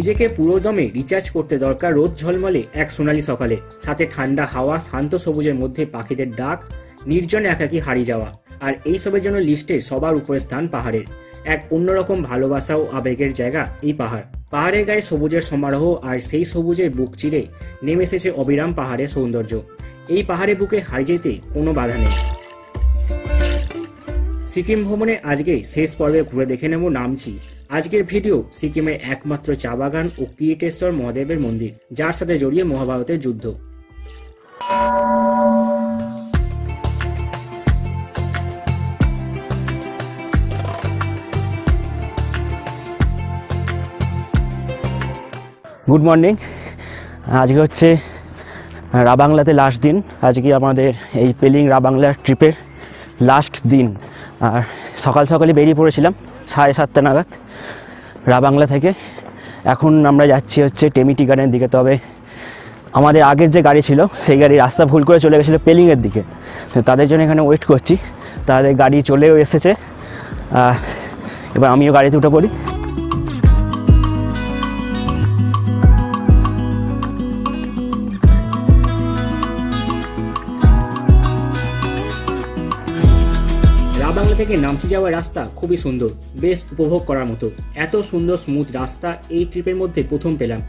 নিজেকে পুরো দমে রিচার্জ করতে দরকার রোদ ঝলমলে এক সোনালি সকালে, সাথে ঠান্ডা হাওয়া, শান্ত সবুজের মধ্যে পাখিদের ডাক, নির্জন একাকী হারিয়ে যাওয়া। আর এইসবের জন্য লিস্টে সবার উপরে স্থান পাহাড়ের। এক অন্যরকম ভালোবাসা ও আবেগের জায়গা এই পাহাড়। পাহাড়ের গায়ে সবুজের সমারোহ, আর সেই সবুজের বুক চিরে নেমে এসেছে অবিরাম পাহাড়ের সৌন্দর্য। এই পাহাড়ের বুকে হারিয়ে যেতে কোনো বাধা নেই। সিকিম ভ্রমণে আজকে শেষ পর্বে ঘুরে দেখে নেব নামচি। আজকের ভিডিও সিকিমের একমাত্র চা বাগান ও কিরিটেশ্বর মহাদেবের মন্দির, যার সাথে জড়িয়ে মহাভারতের যুদ্ধ। Good morning. আজকে হচ্ছে রাবাংলাতে লাস্ট দিন। আজকে আমাদের এই পেলিং রাবাংলা ট্রিপের লাস্ট দিন। আর সকাল সকালে বেরিয়ে পড়েছিলাম 7:30 নাগাদ রাবাংলা থেকে। এখন আমরা যাচ্ছি হচ্ছে টেমি টি গার্ডেনের দিকে। তবে আমাদের আগের যে গাড়ি ছিল সেই গাড়ি রাস্তা ভুল করে চলে গেছিলো পেলিংয়ের দিকে, তো তাদের জন্য এখানে ওয়েট করছি। তাদের গাড়ি চলেও এসেছে, এবার আমিও গাড়িতে উঠে পড়ি। রাবাংলা থেকে নামচি যাওয়ার রাস্তা খুবই সুন্দর, বেশ উপভোগ করার মতো। এত সুন্দর স্মুথ রাস্তা এই ট্রিপের মধ্যে প্রথম পেলাম।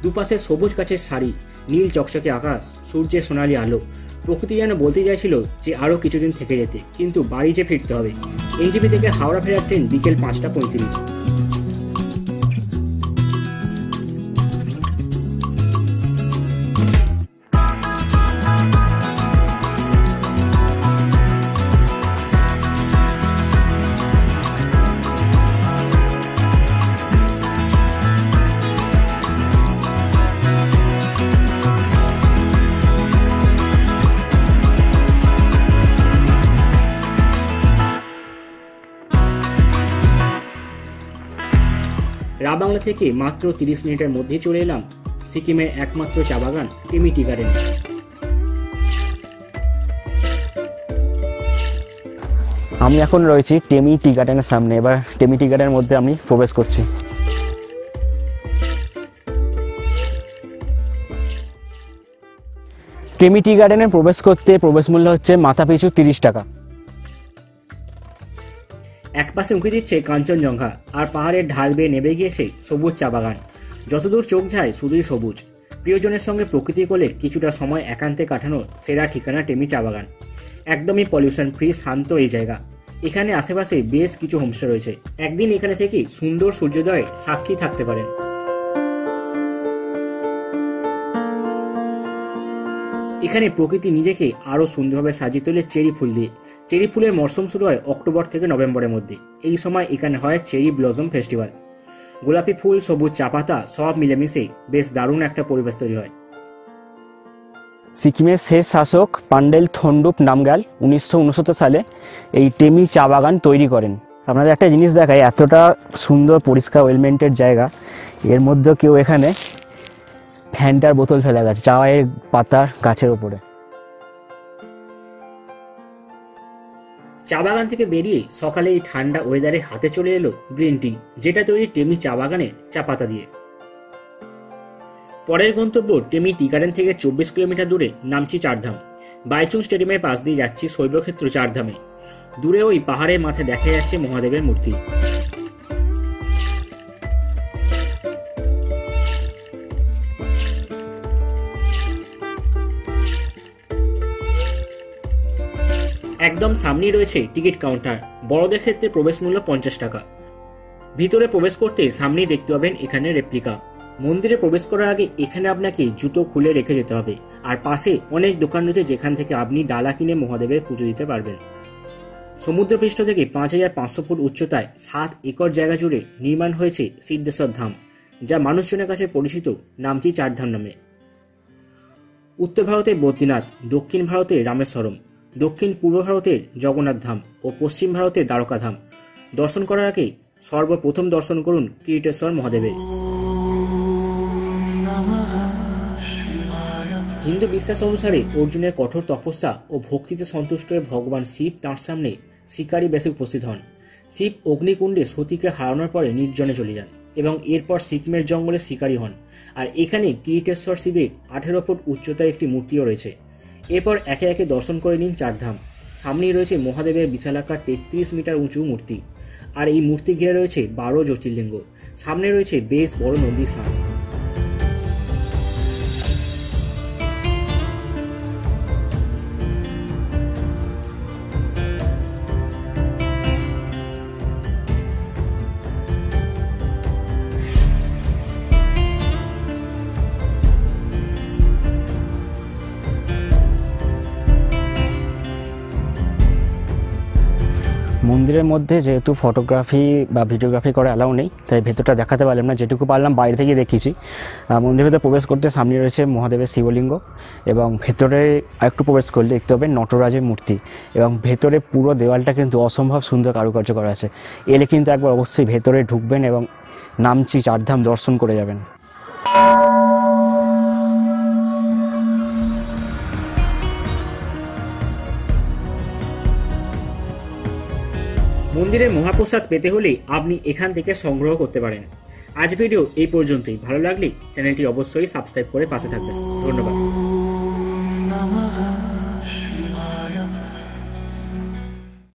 দুপাশে সবুজ গাছের সারি, নীল চকচকে আকাশ, সূর্যের সোনালি আলো। প্রকৃতি যেন বলতে চাইছিল যে আরও কিছুদিন থেকে যেতে, কিন্তু বাড়ি যে ফিরতে হবে। এনজেপি থেকে হাওড়া ফেরার ট্রেন বিকেল 5:35। রাবাংলা থেকে মাত্র 30 মিনিটের মধ্যে চলে এলাম সিকিমের একমাত্র চা বাগান টেমি টি গার্ডেন। আমি এখন রয়েছি টেমি টি গার্ডেনের সামনে। এবার টেমি টি গার্ডেনের মধ্যে আমি প্রবেশ করছি। টেমি টি গার্ডেনে প্রবেশ করতে প্রবেশ মূল্য হচ্ছে মাথা পিছু 30 টাকা। একপাশে উঁকি দিচ্ছে কাঞ্চনজঙ্ঘা, আর পাহাড়ের ঢাল বেয়ে নেমে গিয়েছে সবুজ চা বাগান। যতদূর চোখ যায় শুধুই সবুজ। প্রিয়জনের সঙ্গে প্রকৃতি কোলে কিছুটা সময় একান্তে কাটানোর সেরা ঠিকানা টেমি চা বাগান। একদমই পলিউশন ফ্রি, শান্ত এই জায়গা। এখানে আশেপাশে বেশ কিছু হোমস্টে রয়েছে। একদিন এখানে থেকে সুন্দর সূর্যোদয়ের সাক্ষী থাকতে পারেন। এখানে প্রকৃতি নিজেকে আরও সুন্দরভাবে সাজিয়ে তোলে চেরি ফুল দিয়ে। চেরি ফুলের মরশুম শুরু হয় অক্টোবর থেকে নভেম্বরের মধ্যে। এই সময় এখানে হয় চেরি ব্লসম ফেস্টিভ্যাল। গোলাপি ফুল, সবুজ চা পাতা সব মিলেমিশে বেশ দারুণ একটা পরিবেশ তৈরি হয়। সিকিমের শেষ শাসক পান্ডেল থন্ডুপ নামগ্যাল 1969 সালে এই টেমি চা বাগান তৈরি করেন। আপনাদের একটা জিনিস দেখায়, এতটা সুন্দর পরিষ্কার ওয়েলমেন্টেড জায়গা, এর মধ্যে কেউ এখানে ফ্যান্টার বোতল ফেলে গেছে চায়ের পাতার গাছের ওপরে। চা বাগান থেকে বেরিয়ে সকালে এই ঠান্ডা ওয়েদারে হাতে চলে এলো গ্রিন টি, যেটা তৈরি টেমি চা বাগানের চা পাতা দিয়ে। পরের গন্তব্য টেমি টি গার্ডেন থেকে 24 কিলোমিটার দূরে নামচি চারধাম। বাইচুং স্টেডিয়ামের পাশ দিয়ে যাচ্ছি শৈবক্ষেত্র চারধামে। দূরে ওই পাহাড়ের মাথায় দেখা যাচ্ছে মহাদেবের মূর্তি। একদম সামনেই রয়েছে টিকিট কাউন্টার। বড়দের ক্ষেত্রে প্রবেশ মূল্য 50 টাকা। ভিতরে প্রবেশ করতে সামনেই দেখতে পাবেন এখানে রেপ্লিকা। মন্দিরে প্রবেশ করার আগে এখানে আপনাকে জুতো খুলে রেখে যেতে হবে। আর পাশে অনেক দোকান রয়েছে যেখান থেকে আপনি ডালা কিনে মহাদেবের পুজো দিতে পারবেন। সমুদ্রপৃষ্ঠ থেকে 5500 ফুট উচ্চতায় 7 একর জায়গা জুড়ে নির্মাণ হয়েছে সিদ্ধেশ্বর ধাম, যা মানুষজনের কাছে পরিচিত নামচি চারধাম নামে। উত্তর ভারতের বদ্রীনাথ, দক্ষিণ ভারতের রামেশ্বরম, দক্ষিণ পূর্ব ভারতের জগন্নাথ ধাম ও পশ্চিম ভারতের দ্বারকা ধাম দর্শন করার আগে সর্বপ্রথম দর্শন করুন কিরিটেশ্বর মহাদেবের। হিন্দু বিশ্বাস অনুসারে অর্জুনের কঠোর তপস্যা ও ভক্তিতে সন্তুষ্ট হয়ে ভগবান শিব তাঁর সামনে শিকারী বেশে উপস্থিত হন। শিব অগ্নিকুণ্ডে সতীকে হারানোর পরে নির্জনে চলে যান। এবং এরপর সিকিমের জঙ্গলে শিকারী হন। আর এখানে কিরিটেশ্বর শিবের 18 ফুট উচ্চতার একটি মূর্তিও রয়েছে। এরপর একে একে দর্শন করে নিন চারধাম। সামনেই রয়েছে মহাদেবের বিশালাকার 33 মিটার উঁচু মূর্তি, আর এই মূর্তি ঘিরে রয়েছে 12 জ্যোতির্লিঙ্গ। সামনে রয়েছে বেশ বড় নন্দী স্থান। মন্দিরের মধ্যে যেহেতু ফটোগ্রাফি বা ভিডিওগ্রাফি করা অ্যালাউ নেই, তাই ভেতরটা দেখাতে পারলাম না। যেটুকু পারলাম বাইরে থেকে দেখিয়েছি। মন্দিরের ভেতরে প্রবেশ করতে সামনে রয়েছে মহাদেবের শিবলিঙ্গ, এবং ভেতরে আরেকটু প্রবেশ করলে দেখতে পাবেন নটরাজের মূর্তি, এবং ভেতরে পুরো দেওয়ালটা কিন্তু অসম্ভব সুন্দর কারুকার্য করা আছে। এলে কিন্তু একবার অবশ্যই ভেতরে ঢুকবেন এবং নামচি চারধাম দর্শন করে যাবেন। মন্দিরের মহাপ্রসাদ পেতে হলে আপনি এখান থেকে সংগ্রহ করতে পারেন। আজ ভিডিও এই পর্যন্তই। ভালো লাগলে চ্যানেলটি অবশ্যই সাবস্ক্রাইব করে পাশে থাকবেন। ধন্যবাদ।